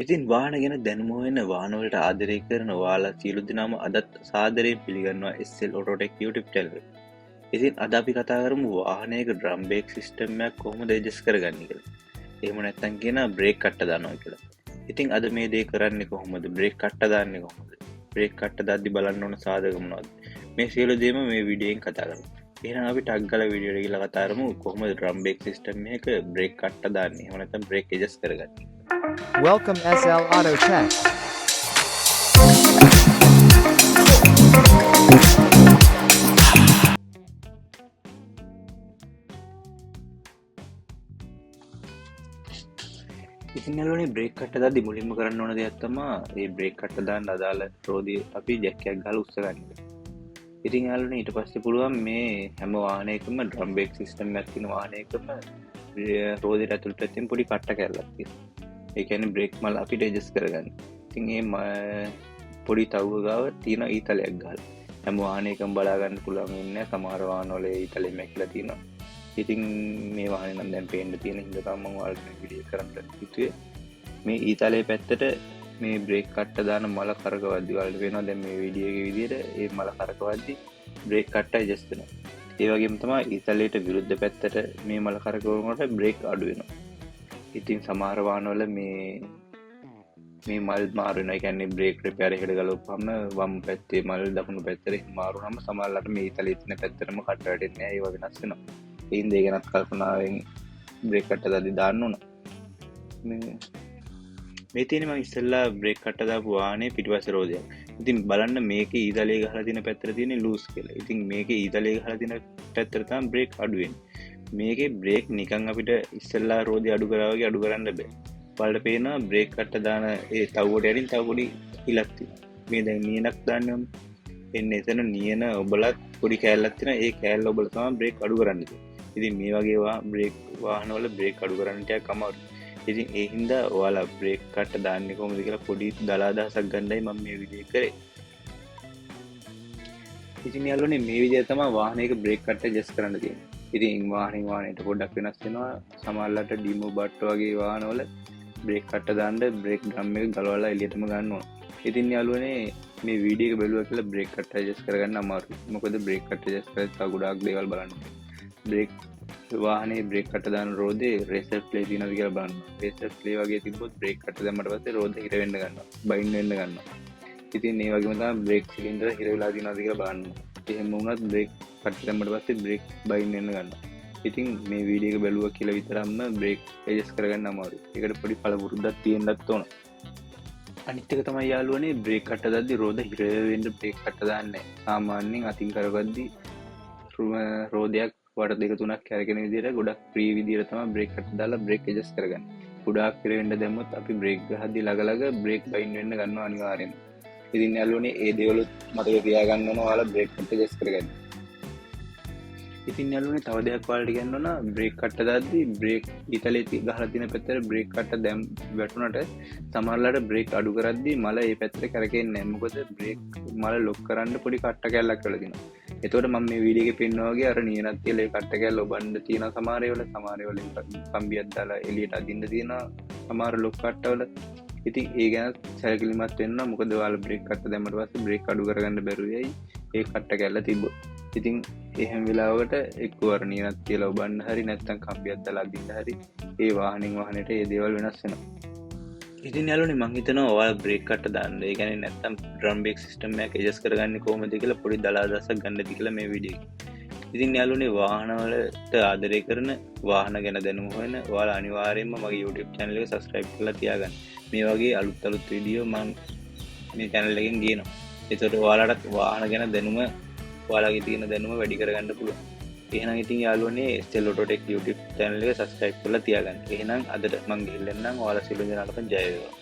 ඉතින් වාහන ගැන දැනුම හොයන වාහනවලට ආදරය කරන ඔයාලා සියලු දෙනාම අදත් සාදරයෙන් පිළිගන්නවා SL Autotech YouTube channel එක. ඉතින් අද අපි කතා කරමු වාහනයක ඩ්‍රම් බ්‍රේක් සිස්ටම් එකක් කොහොමද ඇඩ්ජස්ට් කරගන්නේ කියලා. එහෙම නැත්නම් කියන බ්‍රේක් කට්ට දානවා කියලා. ඉතින් අද මේ දේ කරන්නේ කොහොමද? බ්‍රේක් කට්ට දාන්නේ කොහොමද? බ්‍රේක් කට්ට දාද්දි බලන්න ඕන සාධක මොනවද? මේ සියලු දේම මේ වීඩියෝෙන් කතා කරමු. එහෙනම් අපි ටග් ගාලා වීඩියෝ එකට ගිහලා කතා කරමු කොහොමද ඩ්‍රම් බ්‍රේක් සිස්ටම් එකක බ්‍රේක් කට්ට දාන්නේ. එහෙම නැත්නම් බ්‍රේක් ඇඩ්ජස්ට් කරගන්නේ. Welcome SL Auto Tech. ඉතින් යාළුවනේ බ්‍රේක් කට්ට දාද්දි මුලින්ම කරන්න ඕන දෙයක් තමයි මේ බ්‍රේක් කට්ට දාන්න අදාළ රෝදිය අපි ජැක් එකක් ගහලා උස්ස ගන්න එක. ඉතින් යාළුවනේ ඊට පස්සේ පුළුවන් මේ හැම වාහනයකම ඩ්‍රම් බ්‍රේක් සිස්ටම් එකක් තියෙන වාහනයකම රෝදියට ඇතුළට තියෙන පොඩි කට්ට කැල්ලක් තියෙනවා. ඒ කියන්නේ බ්‍රේක් මල් අපිට ඇඩ්ජස්ට් කරගන්න. ඉතින් මේ පොඩි තව්ව ගාව තියෙන ඊතලයක් ගහලා හැම වාහනයකම බලා ගන්න පුළුවන් ඉන්නේ. සමහර වාහනවල ඊතලෙ මැකිලා තියෙනවා. ඉතින් මේ වාහනේ නම් දැන් පේන්න තියෙන හින්දා තමයි මම ඔයාලට මේ වීඩියෝ කරන්න හිතුවේ. මේ ඊතලයේ පැත්තට මේ බ්‍රේක් කට්ට දාන මල කරකවද්දි ඔයාලට වෙනවා දැන් මේ වීඩියෝ එකේ විදිහට මේ මල කරකවද්දි බ්‍රේක් කට්ට ඇඩ්ජස්ට් වෙනවා. ඒ වගේම තමයි ඊතලයට විරුද්ධ පැත්තට මේ මල කරකවනකොට බ්‍රේක් අඩු වෙනවා. ඉතින් සමහර වාහනවල මේ මල් මාරු වෙනවා. ඒ කියන්නේ බ්‍රේක් රිපෙයාර් එකට ගලවපුවම වම් පැත්තේ මල් දකුණු පැත්තට මාරු වුනම සමහරවිට මේ ඊතලයේ තියෙන පැත්තටම කට්ට වැටෙන්නේ නැහැ. ඒව වෙනස් වෙනවා. ඒ හින්දා ඒ ගැනත් කල්පනාවෙන් බ්‍රේක් කට්ට දාද්දි දාන්න ඕන. මේ තියෙන්නේ මම ඉස්සෙල්ලා බ්‍රේක් කට්ට දාපු වාහනේ පිටිපස්සේ රෝදයක්. ඉතින් බලන්න මේකේ ඊතලයේ ගහලා තියෙන පැත්තට තියෙන්නේ ලූස් කියලා. ඉතින් මේකේ ඊතලයේ ගහලා තියෙන පැත්තට තමයි බ්‍රේක් අඩු වෙන්නේ. මේකේ බ්‍රේක් නිකන් අපිට ඉස්සෙල්ලා රෝදේ අඩු කරා වගේ අඩු කරන්න බෑ. බලන්න පේනවා බ්‍රේක් කට්ට දාන ඒ තව්වට යටින් තව පොඩි ඉලක් තියෙනවා. මේ දැන් නියනක් දාන්නම්. එන්නේ එතන නියන ඔබලත් පොඩි කෑල්ලක් තියෙනවා. ඒ කෑල්ල ඔබල තමයි බ්‍රේක් අඩු කරන්න තියෙන්නේ. ඉතින් මේ වගේ බ්‍රේක් වාහනවල බ්‍රේක් අඩු කරන්න ටිකක් අමාරුයි. ඉතින් ඒ හින්දා ඔයාලා බ්‍රේක් කට්ට දාන්නේ කොහොමද කියලා පොඩි දලා අදහසක් ගන්නයි මම මේ වීඩියෝ කරේ. ඉතින් යාළුවනේ මේ විදිහට තමයි වාහනයක බ්‍රේක් කට්ට ඇඩ්ජස්ට් කරන්න තියෙන්නේ. ඉතින් වාහනයට පොඩ්ඩක් වෙනස් වෙනවා. සමහරවිට ඩිමෝ බට් වගේ වාහනවල බ්‍රේක් කට්ට දාන්න බ්‍රේක් ඩ්‍රම් එක ගලවලා එළියටම ගන්න ඕන. ඉතින් යාළුවනේ මේ වීඩියෝ එක බැලුවා කියලා බ්‍රේක් කට්ට ඇඩ්ජස්ට් කරගන්න අමාරුයි. මොකද බ්‍රේක් කට්ට ඇඩ්ජස්ට් කරලා තව ගොඩාක් දේවල් බලන්න. බ්‍රේක් වාහනේ බ්‍රේක් කට්ට දාන රෝදේ රේසර් ප්ලේ තියෙනවද කියලා බලන්න. රේසර් ප්ලේ වගේ තිබ්බොත් බ්‍රේක් කට්ට දැම්මට පස්සේ රෝද හිර වෙන්න ගන්නවා. බයින් වෙන්න ගන්නවා. ඉතින් මේ වගේම තමයි බ්‍රේක් සිලින්ඩර් හිර වෙලා තියෙනවද කියලා බලන්න. එහෙම වුණත් බ්‍රේක් කට්ට දැම්මට පස්සේ බ්‍රේක් බයින් වෙන්න ගන්නවා. ඉතින් මේ වීඩියෝ එක බැලුවා කියලා විතරක්ම බ්‍රේක් ඇඩ්ජස්ට් කරගන්න අමාරුයි. ඒකට පොඩි පළපුරුද්දක් තියෙන්නත් ඕන. අනිත් එක තමයි යාළුවනේ බ්‍රේක් කට්ට දාද්දි රෝද හිර වෙන්න බ්‍රේක් කට්ට දාන්නේ නැහැ. සාමාන්‍යයෙන් අතින් කරගද්දි රෝදයක් වට දෙක තුනක් කැරගෙන විදිහට ගොඩක් ෆ්‍රී විදිහට තමයි බ්‍රේක් කට්ට දාලා බ්‍රේක් ඇඩ්ජස්ට් කරගන්නේ. ගොඩාක් හිර වෙන්න දැම්මොත් අපි බ්‍රේක් ගහද්දි ළඟ බ්‍රේක් බයින් වෙන්න ගන්නවා අනිවාර්යෙන්ම. ඉතින් යාළුවනේ ඒ දේවල් මතක තියාගන්න ඕන ඔයාලා බ්‍රේක් කට්ට ඇඩ්ජස්ට් කරගන්න. ඉතින් යාළුවනේ තව දෙයක් ඔයාලට කියන්න ඕන බ්‍රේක් කට්ට දාද්දි බ්‍රේක් ඊතලයේ ගහලා තියෙන පැත්තට බ්‍රේක් කට්ට දැම් වැටුණට සමහරලාට බ්‍රේක් අඩු කරද්දි මල ඒ පැත්තට කරකෙන්නේ නැහැ. මොකද බ්‍රේක් මල ලොක් කරන්න පොඩි කට්ට කැල්ලක් කරලා තියෙනවා. එතකොට මම මේ වීඩියෝ එකේ පෙන්නනවා වගේ අර නියනත් තියලා ඒ කට්ට කැල්ල ඔබන්න තියෙන සමහර ඒවල කම්බියක් දාලා එළියට අදින්න තියෙනවා සමහර ලොක් කට්ටවල. ඉතින් ඒ ගැන සැලකිලිමත් වෙන්න මොකද ඔයාලා බ්‍රේක් කට්ට දැම්මට පස්සේ බ්‍රේක් අඩු කරගන්න බැරුව යයි ඒ කට්ට කැල්ල තිබ්බොත්. ඉතින් එහෙම වෙලාවකට එක්කෝ අර නියනත් තියලා ඔබන්න හරි නැත්නම් කම්බියක් දාලා අදින්න හරි ඒ වාහනෙන් වාහනයට ඒ දේවල් වෙනස් වෙනවා. ඉතින් යාළුවනේ මං හිතනවා ඔයාලා බ්‍රේක් කට්ට දාන්න. ඒ කියන්නේ නැත්නම් ඩ්‍රම් බ්‍රේක් සිස්ටම් එකක් ඇඩ්ජස්ට් කරගන්නේ කොහොමද කියලා පොඩි දලා අදහසක් ගන්නද කියලා මේ වීඩියෝ එකේ. ඉතින් යාළුවනේ වාහනවලට ආදරය කරන වාහන ගැන දැනුම හොයන ඔයාලා අනිවාර්යයෙන්ම මගේ YouTube channel එක subscribe කරලා තියාගන්න. මේ වගේ අලුත් වීඩියෝ මම මේ channel එකෙන් ගේනවා. ඒකට ඔයාලටත් වාහන ගැන දැනුම ඔයාලගේ තියෙන දැනුම වැඩි කරගන්න පුළුවන්. එහෙනම් ඉතින් යාළුවනේ SL Autotech YouTube channel එක subscribe කරලා තියාගන්න. එහෙනම් අදට මම ගිහින් එන්නම්. ඔයාලා සියලු දෙනාටම ජය වේවා.